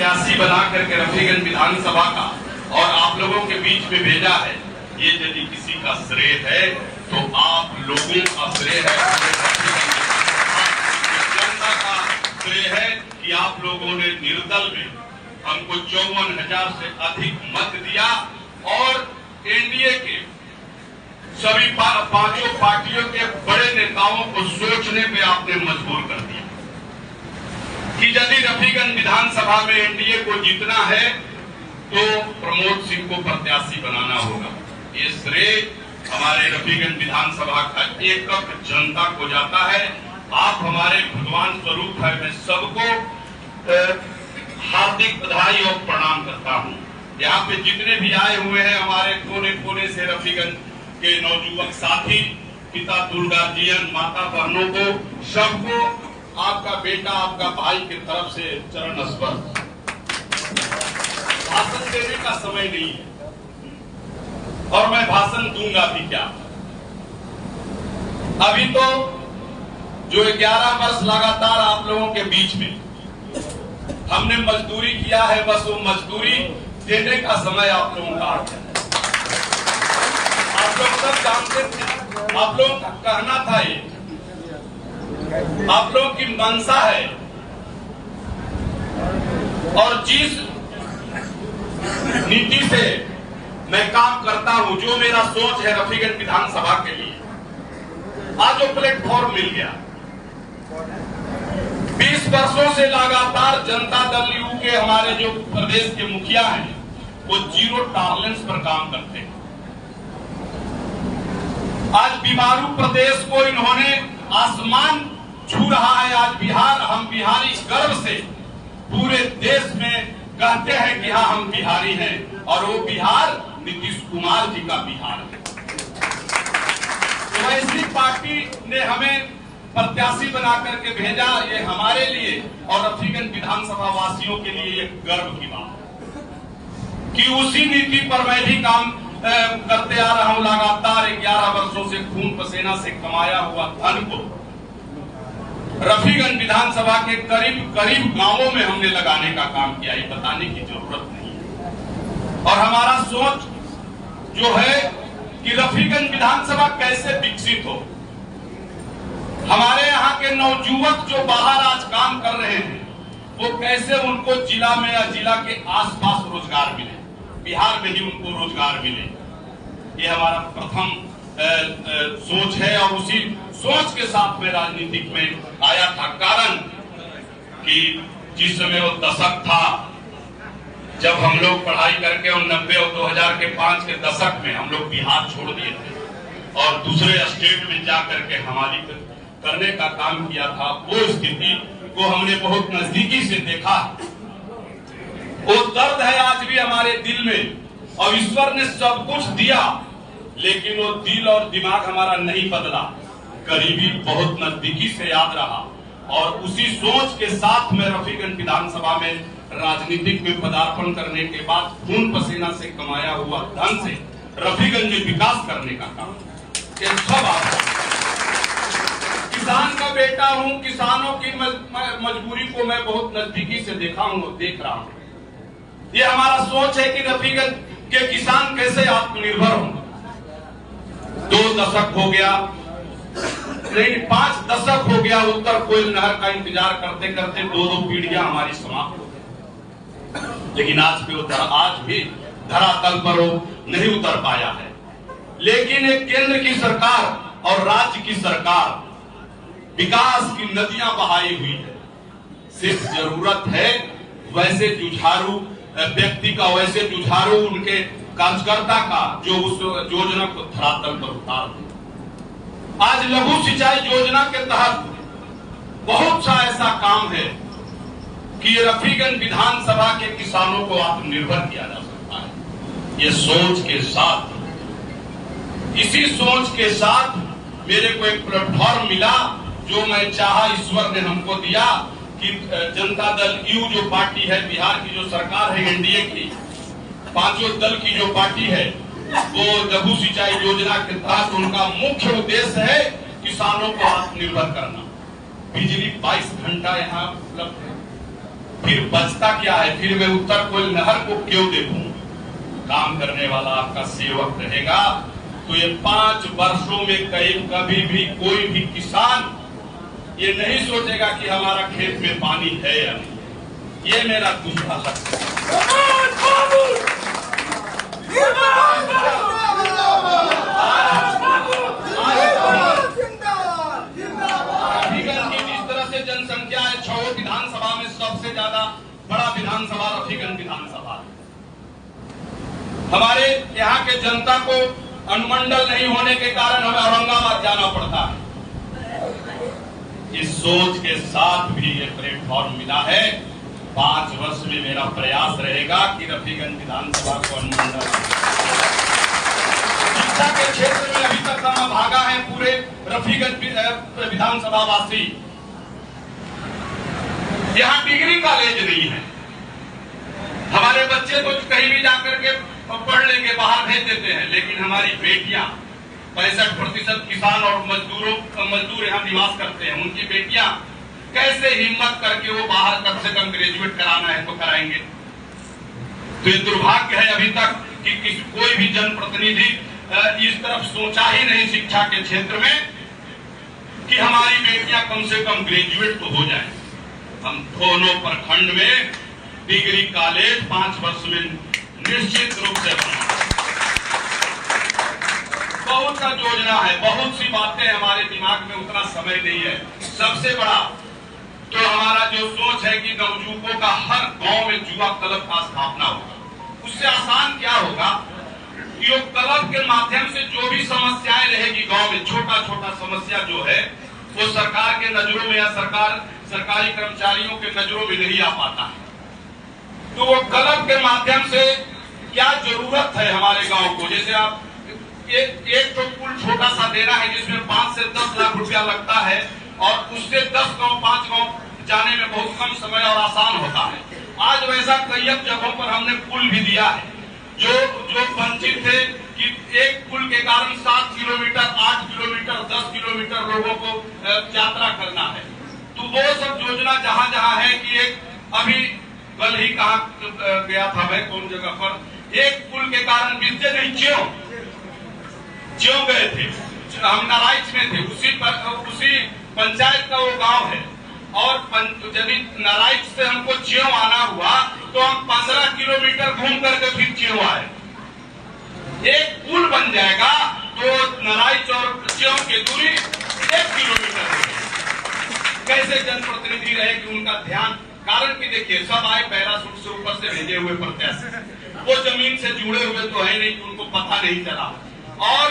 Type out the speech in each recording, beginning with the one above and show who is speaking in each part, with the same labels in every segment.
Speaker 1: प्रत्याशी बना करके रफीगंज विधानसभा का और आप लोगों के बीच में भेजा है। ये यदि किसी का श्रेय है तो आप लोगों का श्रेय है, जनता का श्रेय है कि आप लोगों ने निर्दल में हमको 54,000 से अधिक मत दिया और एनडीए के सभी पांचों पार्टियों के बड़े नेताओं को सोचने में आपने मजबूर कर दिया कि यदि रफीगंज विधानसभा में एनडीए को जीतना है तो प्रमोद सिंह को प्रत्याशी बनाना होगा। ये श्रेय हमारे रफीगंज विधानसभा का एकक जनता को जाता है। आप हमारे भगवान स्वरूप है। मैं सबको हार्दिक बधाई और प्रणाम करता हूँ। यहाँ पे जितने भी आए हुए हैं हमारे कोने कोने से रफीगंज के नौजुवक साथी, पिता दुर्गार्जियन, माता बहनों को, सबको आपका बेटा, आपका भाई की तरफ से चरण स्पर्श। भाषण देने का समय नहीं है और मैं भाषण दूंगा भी क्या। अभी तो जो 11 वर्ष लगातार आप लोगों के बीच में हमने मजदूरी किया है, बस वो मजदूरी देने का समय आप लोगों का आ गया। आप लोग सब जानते थे, आप लोगों का कहना था, ये आप लोगों की मंशा है और जिस नीति से मैं काम करता हूं, जो मेरा सोच है रफीगंज विधानसभा के लिए, आज वो प्लेटफॉर्म मिल गया। 20 वर्षों से लगातार जनता दल यू के हमारे जो प्रदेश के मुखिया हैं वो जीरो टॉलरेंस पर काम करते हैं। आज बीमारू प्रदेश को इन्होंने आसमान छू रहा है। आज बिहार, हम बिहारी गर्व से पूरे देश में कहते हैं कि हाँ हम बिहारी हैं और वो बिहार नीतीश कुमार जी का बिहार है। तो ऐसी पार्टी ने हमें प्रत्याशी बना करके भेजा, ये हमारे लिए और रफीगंज विधानसभा वासियों के लिए एक गर्व की बात है कि उसी नीति पर मैं भी काम करते आ रहा हूं। लगातार 11 वर्षों से खून पसीना से कमाया हुआ धन को रफीगंज विधानसभा के करीब करीब गांवों में हमने लगाने का काम किया। ये बताने की जरूरत नहीं है। और हमारा सोच जो है कि रफीगंज विधानसभा कैसे विकसित हो। हमारे यहाँ के नौजुवक जो बाहर आज काम कर रहे हैं वो कैसे उनको जिला में या जिला के आसपास रोजगार मिले, बिहार में ही उनको रोजगार मिले। ये हमारा प्रथम सोच है और उसी सोच के साथ में राजनीतिक में आया था। कारण कि जिस समय वो दशक था जब हम लोग पढ़ाई करके 90 और 2000 के 5 के दशक में हम लोग बिहार छोड़ दिए थे और दूसरे स्टेट में जा करके हमारी करने का काम किया था, वो स्थिति को हमने बहुत नजदीकी से देखा। वो दर्द है आज भी हमारे दिल में और ईश्वर ने सब कुछ दिया लेकिन वो दिल और दिमाग हमारा नहीं बदला। करीबी बहुत नजदीकी से याद रहा और उसी सोच के साथ में रफीगंज विधानसभा में राजनीतिक में पदार्पण करने के बाद खून पसीना से कमाया हुआ धन से रफीगंज में विकास करने का काम, ये सब आप किसान का बेटा हूं। किसानों की मजबूरी को मैं बहुत नजदीकी से देखा हूं और देख रहा हूं। ये हमारा सोच है कि रफीगंज के किसान कैसे आत्मनिर्भर हों। 2 दशक हो गया, नहीं 5 दशक हो गया उत्तर कोयल नहर का इंतजार करते करते 2 पीढ़ियां हमारी समाप्त हो गई, लेकिन आज भी धरातल पर वो नहीं उतर पाया है। लेकिन एक केंद्र की सरकार और राज्य की सरकार विकास की नदियां बहाई हुई है। सिर्फ जरूरत है वैसे जुझारू व्यक्ति का, वैसे जुझारू उनके कार्यकर्ता का जो उस योजना को धरातल पर उतार दे। आज लघु सिंचाई योजना के तहत बहुत सा ऐसा काम है कि रफीगंज विधानसभा के किसानों को आत्मनिर्भर किया जा सकता है। ये सोच के साथ, इसी सोच के साथ मेरे को एक प्लेटफॉर्म मिला जो मैं चाहा, ईश्वर ने हमको दिया कि जनता दल यू जो पार्टी है, बिहार की जो सरकार है एनडीए की, पांचों दल की जो पार्टी है, वो लघु सिंचाई योजना के तहत उनका मुख्य उद्देश्य है किसानों को आत्मनिर्भर करना। बिजली 22 घंटा यहाँ उपलब्ध है। फिर बचता क्या है? फिर मैं उत्तर कोयल नहर को क्यों देखूं? काम करने वाला आपका सेवक रहेगा तो ये 5 वर्षों में कभी भी कोई भी किसान ये नहीं सोचेगा कि हमारा खेत में पानी है या नहीं। ये मेरा दूसरा लक्ष्य रफीगंज की जिस तरह से जनसंख्या है, 6 विधानसभा में सबसे ज्यादा बड़ा विधानसभा रफीगंज विधानसभा है। हमारे यहाँ के जनता को अनुमंडल नहीं होने के कारण हमें औरंगाबाद जाना पड़ता है। इस सोच के साथ भी ये प्लेटफॉर्म मिला है। 5 वर्ष में मेरा प्रयास रहेगा कि रफीगंज विधानसभा को अनुमंडल। शिक्षा के क्षेत्र में अभी तक हम भागा है पूरे रफीगंज विधानसभा वासी। यहाँ डिग्री कॉलेज नहीं है। हमारे बच्चे तो कहीं भी जाकर के पढ़ लेंगे, बाहर भेज देते हैं, लेकिन हमारी बेटियां 65% किसान और मजदूर यहाँ निवास करते हैं। उनकी बेटियां कैसे हिम्मत करके वो बाहर कम से कम ग्रेजुएट कराना है तो कराएंगे। तो ये दुर्भाग्य है अभी तक कि कोई भी जनप्रतिनिधि इस तरफ सोचा ही नहीं शिक्षा के क्षेत्र में कि हमारी बेटियां कम से कम ग्रेजुएट तो हो जाए। हम दोनों प्रखंड में डिग्री कॉलेज 5 वर्ष में निश्चित रूप से बना। बहुत सा योजना है, बहुत सी बातें हमारे दिमाग में, उतना समय नहीं है। सबसे बड़ा तो हमारा जो सोच है कि नवयुवकों का हर गांव में युवा क्लब का स्थापना होगा। उससे आसान क्या होगा? युवा क्लब के माध्यम से जो भी समस्याएं रहेगी गांव में, छोटा छोटा समस्या जो है वो सरकार के नजरों में या सरकारी कर्मचारियों के नजरों में नहीं आ पाता है। तो वो क्लब के माध्यम से क्या जरूरत है हमारे गांव को? जैसे आप एक तो पुल छोटा सा देना है जिसमें 5 से 10 लाख रुपया लगता है और उससे 10 गांव 5 गांव जाने में बहुत कम समय और आसान होता है। आज वैसा कई जगहों पर हमने पुल भी दिया है जो वंचित थे कि एक पुल के कारण 7 किलोमीटर 8 किलोमीटर 10 किलोमीटर लोगों को यात्रा करना है। तो वो सब योजना जहां जहां है कि एक अभी कल ही कहा गया था मैं कौन जगह पर एक पुल के कारण बीते नहीं ज्यों गए थे, हम नारायण में थे, उसी पंचायत का वो गांव है और यदि नारायण से हमको ज्यों आना हुआ तो हम 15 किलोमीटर घूम करके फिर ज्यों आए। एक पुल बन जाएगा तो नारायण और ज्यों की दूरी 1 किलोमीटर है। कैसे जनप्रतिनिधि रहे कि उनका ध्यान, कारण कि देखिए सब आए पैराशूट से ऊपर से भेजे हुए प्रत्याशी, वो जमीन से जुड़े हुए तो है नहीं कि उनको पता नहीं चला। और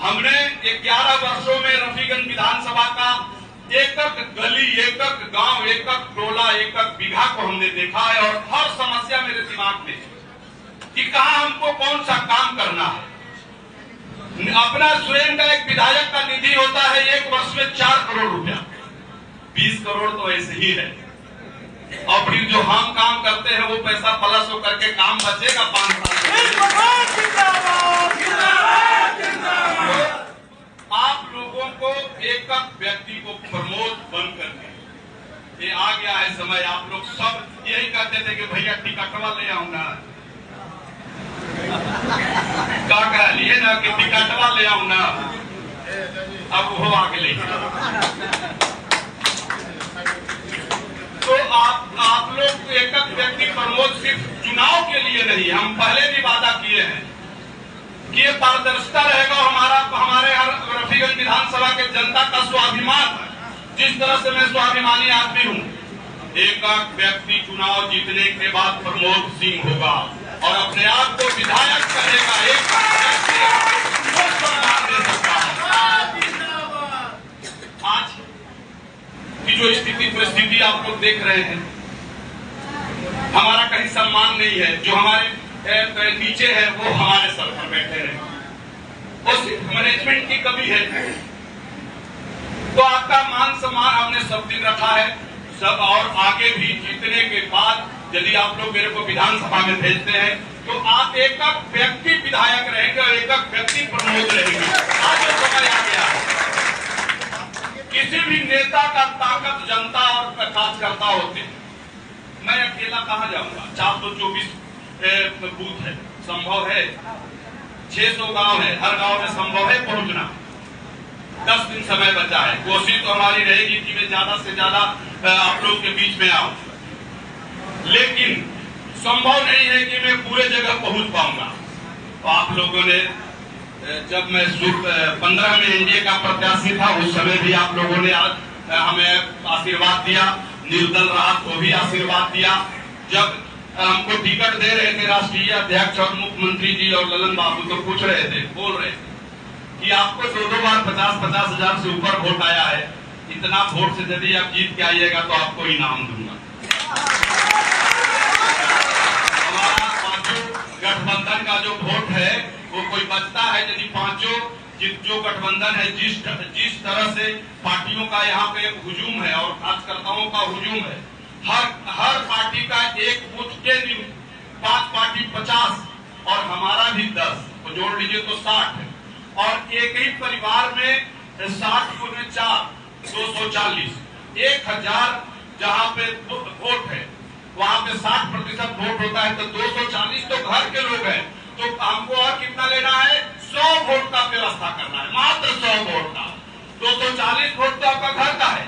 Speaker 1: हमने 11 वर्षों में रफीगंज विधानसभा का एक-एक गली, एक-एक गांव, एक-एक टोला, एक-एक बीघा को हमने देखा है और हर समस्या मेरे दिमाग में कि कहां हमको कौन सा काम करना है। अपना स्वयं का एक विधायक का निधि होता है 1 वर्ष में 4 करोड़ रुपया, 20 करोड़ तो ऐसे ही है। और फिर जो हम काम करते हैं वो पैसा प्लस हो करके काम बचेगा 5 साल। आप लोगों को एक व्यक्ति को प्रमोद बन करके ये आ गया है समय। आप लोग सब यही कहते थे कि भैया टिकटवा ले आऊं ना, क्या कह लिए ना कि टिकटवा ले आऊं ना, अब वो आगे ले। तो आप लोग एक व्यक्ति प्रमोद सिर्फ चुनाव के लिए नहीं, हम पहले भी वादा किए हैं कि ये पारदर्शिता रहेगा। हमारे हर रफीगंज विधानसभा के जनता का स्वाभिमान, जिस तरह से मैं स्वाभिमानी आदमी हूँ, एक व्यक्ति चुनाव जीतने के बाद प्रमोद सिंह होगा और अपने आप को विधायक करेगा। एक व्यक्ति सम्मान दे सकता है। आज की जो स्थिति परिस्थिति आप लोग देख रहे हैं, हमारा कहीं सम्मान नहीं है। जो हमारे नीचे है वो हमारे सर पर बैठे हैं, उस मैनेजमेंट की कमी है। तो आपका मान सम्मान हमने सब दिन रखा है सब, और आगे भी जीतने के बाद यदि आप लोग मेरे को विधानसभा में भेजते हैं तो आप एक व्यक्ति विधायक रहेंगे और एक व्यक्ति प्रमोद रहेंगे। आज जो समय आ गया है, किसी भी नेता का ताकत जनता और कार्यकर्ता होते हैं। मैं अकेला कहाँ जाऊंगा? 424 बूथ है, संभव है? 600 गांव है, हर गांव में संभव है पहुंचना? 10 दिन समय बचा है। कोशिश तो हमारी रहेगी कि मैं ज्यादा से ज्यादा आप लोग के बीच में आऊं, लेकिन संभव नहीं है कि मैं पूरे जगह पहुंच पाऊंगा। तो आप लोगों ने जब मैं 15 में एनडीए का प्रत्याशी था, उस समय भी आप लोगों ने हमें आशीर्वाद दिया, निर्दल रहा तो भी आशीर्वाद दिया। जब हमको टिकट दे रहे थे राष्ट्रीय अध्यक्ष और मुख्यमंत्री जी और ललन बाबू, तो पूछ रहे थे, बोल रहे थे कि आपको 2 बार 50-50 हजार से ऊपर वोट आया है, इतना वोट से यदि आप जीत के आइएगा तो आपको इनाम दूंगा। हमारा पांचों गठबंधन का जो वोट है वो कोई बचता है, यदि पांचों जो गठबंधन है, जिस तरह से पार्टियों का यहाँ पे हुजूम है और कार्यकर्ताओं का हुजूम है, हर पार्टी का एक बूथ के 5 पार्टी 50 और हमारा भी 10, तो जोड़ लीजिए तो 60 है। और एक ही परिवार में 60 × 4 240, 1000 जहाँ पे वोट है वहाँ पे 60% वोट होता है, तो 240 तो घर के लोग हैं। तो हमको और कितना लेना है? 100 वोट का व्यवस्था करना है, मात्र 100 वोट का। 240 वोट तो आपका घर का है।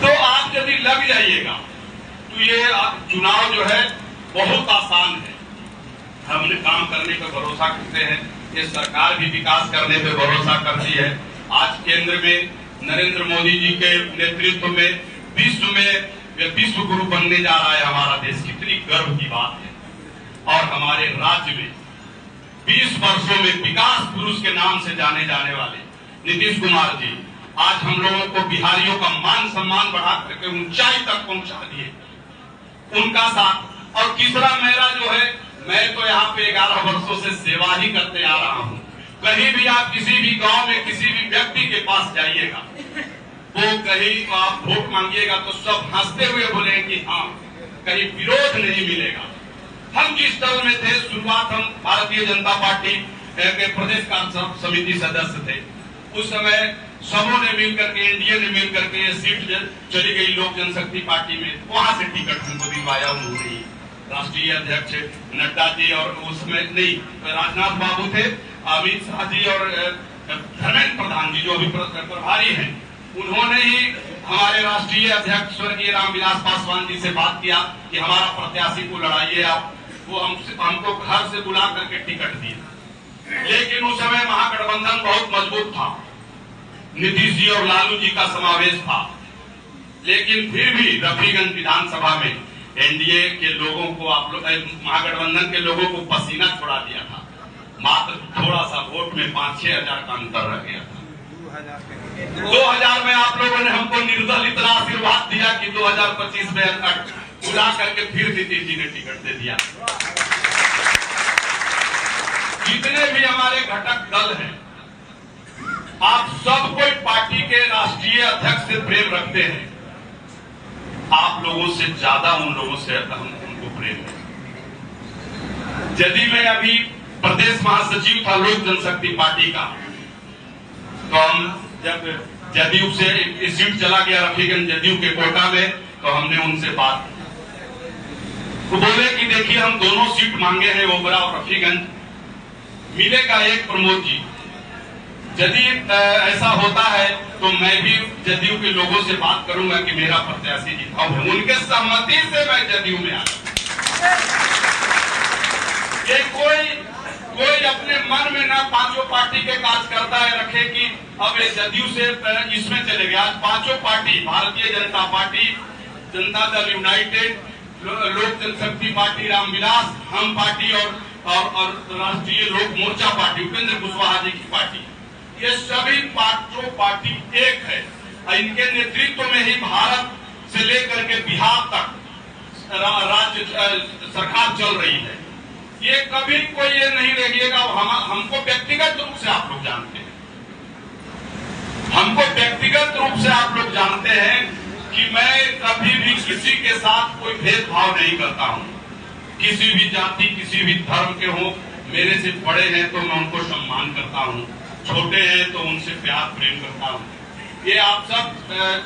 Speaker 1: तो आप यदि लग जाइएगा तो ये चुनाव जो है बहुत आसान है। हमने काम करने पर भरोसा करते हैं, ये सरकार भी विकास करने पर भरोसा करती है। आज केंद्र में नरेंद्र मोदी जी के नेतृत्व में विश्व गुरु बनने जा रहा है हमारा देश, कितनी गर्व की बात है। और हमारे राज्य में 20 वर्षों में विकास पुरुष के नाम से जाने जाने वाले नीतीश कुमार जी आज हम लोगों को, बिहारियों का मान सम्मान बढ़ा करके ऊंचाई तक पहुंचा दिए, उनका साथ। और तीसरा मेरा जो है, मैं तो यहाँ पे 11 वर्षों से सेवा ही करते आ रहा हूँ। कहीं भी आप किसी भी गांव में किसी भी व्यक्ति के पास जाइएगा, वो कहीं आप वोट मांगिएगा तो सब हंसते हुए बोलेंगे कि हाँ, कहीं विरोध नहीं मिलेगा। हम जिस दल में थे, शुरुआत हम भारतीय जनता पार्टी के प्रदेश कार्य समिति सदस्य थे, उस समय सबों ने मिलकर के, एनडीए ने मिलकर के ये सीट चली गई लोक जनशक्ति पार्टी में, वहां से टिकट हमको दिलवाया उन्होंने। राष्ट्रीय अध्यक्ष नड्डा जी और उसमें नहीं, राजनाथ बाबू थे, अमित शाह जी और धर्मेंद्र प्रधान जी जो अभी प्रभारी हैं, उन्होंने ही हमारे राष्ट्रीय अध्यक्ष स्वर्गीय रामविलास पासवान जी से बात किया कि हमारा प्रत्याशी को लड़ाइए आप। वो हमको घर से बुला करके टिकट दिए। लेकिन उस समय महागठबंधन बहुत मजबूत था, नीतीश जी और लालू जी का समावेश था। लेकिन फिर भी रफीगंज विधानसभा में एनडीए के लोगों को, आप लोग महागठबंधन के लोगों को पसीना छोड़ा दिया था। मात्र थोड़ा सा वोट में 5-6 हजार का अंतर रह गया था। 2000 में आप लोगों ने हमको निर्दल इतना आशीर्वाद दिया कि 2025 में बुला करके फिर नीतीश जी ने टिकट दे दिया। जितने भी हमारे घटक दल हैं, आप सब कोई पार्टी के राष्ट्रीय अध्यक्ष से प्रेम रखते हैं। आप लोगों से ज्यादा उन लोगों से उनको प्रेम है। यदि मैं अभी प्रदेश महासचिव था लोक जनशक्ति पार्टी का, तो हम जब जदयू से सीट चला गया रफीगंज जदयू के कोटा में, तो हमने उनसे बात तो बोले कि देखिए हम दोनों सीट मांगे हैं, ओबरा और रफीगंज, मिलेगा एक प्रमोद जी। यदि ऐसा होता है तो मैं भी जदयू के लोगों से बात करूंगा कि मेरा प्रत्याशी जीता हूं। उनके सहमति से मैं जदयू में आया। ये कोई अपने मन में ना पांचों पार्टी के कार्यकर्ता रखे कि अब ये जदयू से इसमें चले गए। आज पांचों party, Bharatiya Janata party, Janata Dal United, लोक जनशक्ति पार्टी रामविलास, हम पार्टी और राष्ट्रीय लोक मोर्चा पार्टी उपेंद्र कुशवाहा जी की पार्टी, ये सभी पांचों पार्टी एक है। इनके नेतृत्व में ही भारत से लेकर के बिहार तक राज्य सरकार चल रही है। ये कभी कोई ये नहीं रहिएगा। हमको व्यक्तिगत रूप से आप लोग जानते हैं, हमको व्यक्तिगत रूप से आप लोग जानते हैं कि मैं कभी भी किसी के साथ कोई भेदभाव नहीं करता हूं। किसी भी जाति, किसी भी धर्म के हो, मेरे से बड़े हैं तो मैं उनको सम्मान करता हूं, छोटे हैं तो उनसे प्यार प्रेम करता हूं। ये आप सब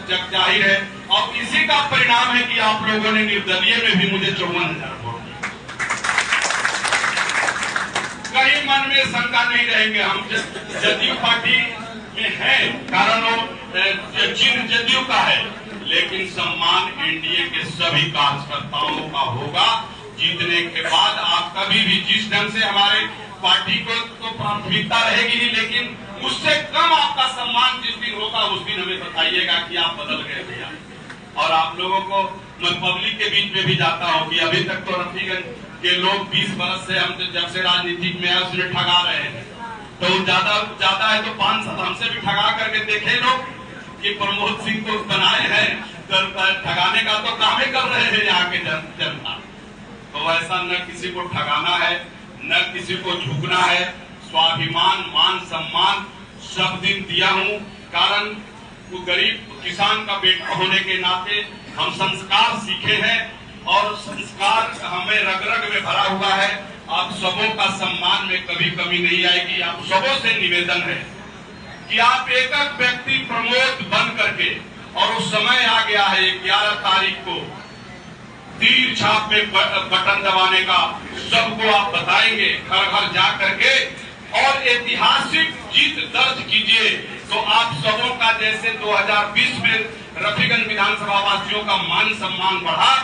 Speaker 1: जग जाहिर है, और इसी का परिणाम है कि आप लोगों ने निर्दलीय में भी मुझे 54,000 वोट दिए। कहीं मन में शंका नहीं रहेंगे, हम जदयू पार्टी में है, कारण वो चिन्ह जदयू का है, लेकिन सम्मान एनडीए के सभी कार्यकर्ताओं का होगा। जीतने के बाद आप कभी भी जिस ढंग से हमारे पार्टी को तो प्राथमिकता रहेगी ही, लेकिन उससे कम आपका सम्मान जिस दिन होगा उस दिन हमें बताइएगा कि आप बदल गए भैया। और आप लोगों को मैं पब्लिक के बीच में भी जाता हूँ कि अभी तक तो रफीगंज के लोग 20 बरस से हम जब से राजनीतिक में है उसमें ठगा रहे हैं, तो ज्यादा है तो 5 साल हमसे भी ठगा करके देखे लोग कि प्रमोद सिंह को बनाए हैं, तो ठगाने का तो काम ही कर रहे हैं यहाँ के जनता। तो ऐसा न किसी को ठगाना है, न किसी को झुकना है। स्वाभिमान, मान सम्मान सब दिन दिया हूँ, कारण वो गरीब किसान का बेटा होने के नाते हम संस्कार सीखे हैं और संस्कार हमें रग रग में भरा हुआ है। आप सबों का सम्मान में कभी कमी नहीं आएगी। आप सबों से निवेदन है कि आप एक एक व्यक्ति प्रमोद बन करके, और उस समय आ गया है 11 तारीख को तीर छाप में बटन दबाने का, सबको आप बताएंगे घर घर जा करके, और ऐतिहासिक जीत दर्ज कीजिए। तो आप सबों का जैसे 2020 में रफीगंज विधानसभा वासियों का मान सम्मान बढ़ा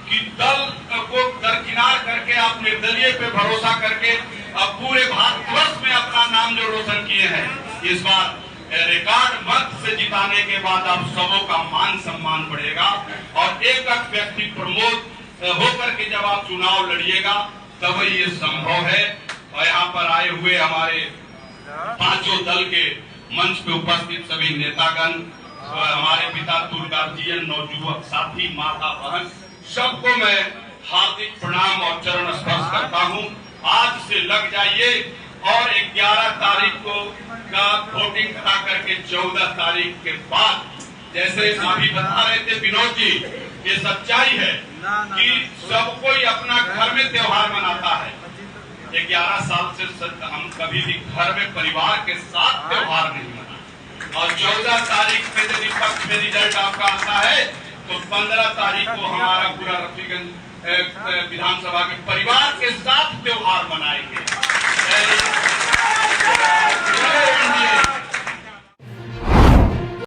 Speaker 1: कि दल को दरकिनार करके आप निर्दलीय पे भरोसा करके अब पूरे भारतवर्ष में अपना नाम जो रोशन किए हैं, इस बार रिकॉर्ड मत से जिताने के बाद आप सबों का मान सम्मान बढ़ेगा। और एक एक व्यक्ति प्रमोद होकर के जब आप चुनाव लड़िएगा तब ये संभव है। और यहाँ पर आए हुए हमारे पांचों दल के मंच पे उपस्थित सभी नेतागण, हमारे पिता तुलगार जी, नौजुवक साथी, माता बहन, सबको मैं हार्दिक प्रणाम और चरण स्पर्श करता हूँ। आज से लग जाइए और 11 तारीख को का वोटिंग करा करके 14 तारीख के बाद, जैसे अभी बता रहे थे विनोद जी, ये सच्चाई है कि सब कोई अपना घर में त्योहार मनाता है। 11 साल से हम कभी भी घर में परिवार के साथ त्योहार नहीं मना, और 14 तारीख में यदि पक्ष में रिजल्ट आपका आता है तो 15 तारीख को हमारा पूरा रफीगंज विधानसभा के परिवार के साथ त्योहार मनाएंगे।